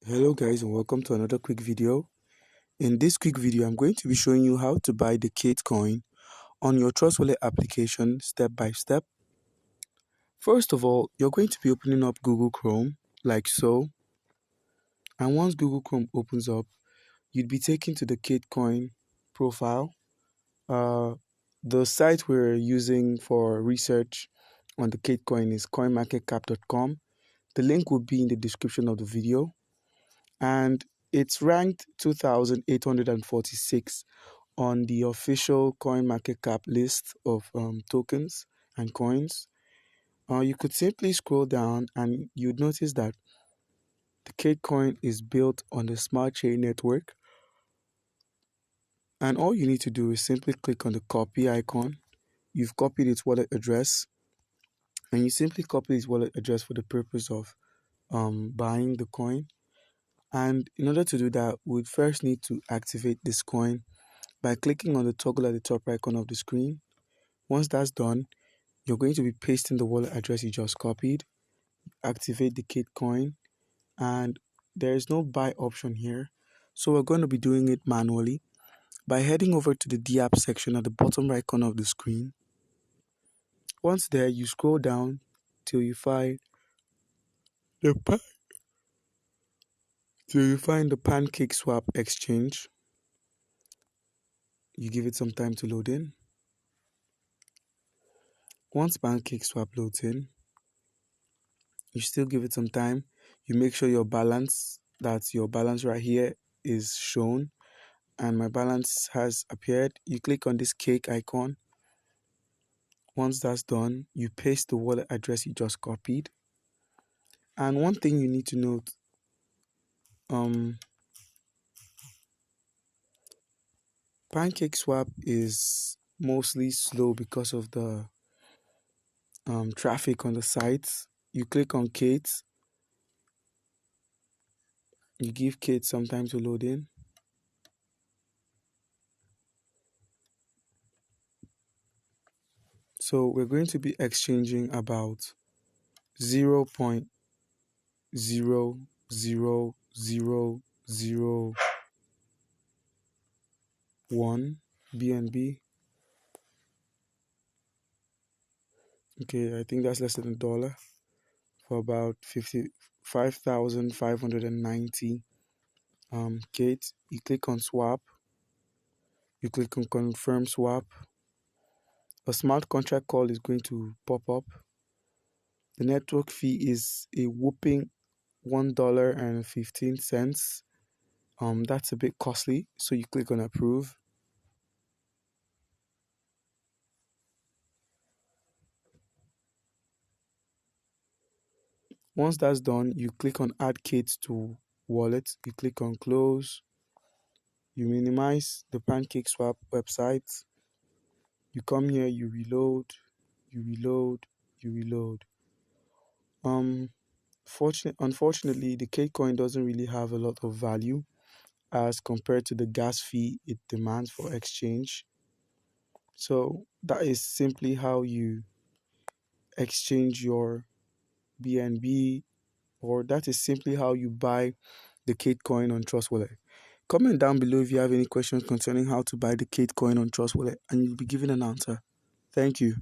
Hello guys, and welcome to another quick video. In this quick video, I'm going to be showing you how to buy the CATE coin on your Trust Wallet application step by step. First of all, you're going to be opening up Google Chrome like so. And once Google Chrome opens up, you'd be taken to the CATE coin profile. The site we're using for research on the CATE coin is coinmarketcap.com. The link will be in the description of the video. And it's ranked 2,846 on the official CoinMarketCap list of tokens and coins. You could simply scroll down and you'd notice that the CATE coin is built on the Smart Chain network. And all you need to do is simply click on the copy icon. You've copied its wallet address, and you simply copy its wallet address for the purpose of buying the coin. And in order to do that, we'd first need to activate this coin by clicking on the toggle at the top right corner of the screen. Once that's done, you're going to be pasting the wallet address you just copied, activate the CATE coin, and there is no buy option here. So we're going to be doing it manually by heading over to the DApp section at the bottom right corner of the screen. Once there, you scroll down till you find the Pancake Swap exchange. You give it some time to load in. Once Pancake Swap loads in, you still give it some time. You make sure your balance, that's your balance right here, is shown, and my balance has appeared. You click on this cake icon. Once that's done, you paste the wallet address you just copied. And one thing you need to note, Pancake Swap is mostly slow because of the traffic on the site. You click on Kate, you give Kate some time to load in. So we're going to be exchanging about 0.00001 BNB. Okay, I think that's less than $1 for about 55,590 CATE. You click on swap. You click on confirm swap. A smart contract call is going to pop up. The network fee is a whopping $1.15. That's a bit costly, so you click on approve. Once that's done, you click on add CATE to wallet. You click on close. You minimize the Pancake Swap website. You come here, you reload, you reload, you reload. Unfortunately, the CATE coin doesn't really have a lot of value as compared to the gas fee it demands for exchange. So that is simply how you exchange your BNB, or that is simply how you buy the CATE coin on Trust Wallet. Comment down below if you have any questions concerning how to buy the CATE coin on Trust Wallet, and you'll be given an answer. Thank you.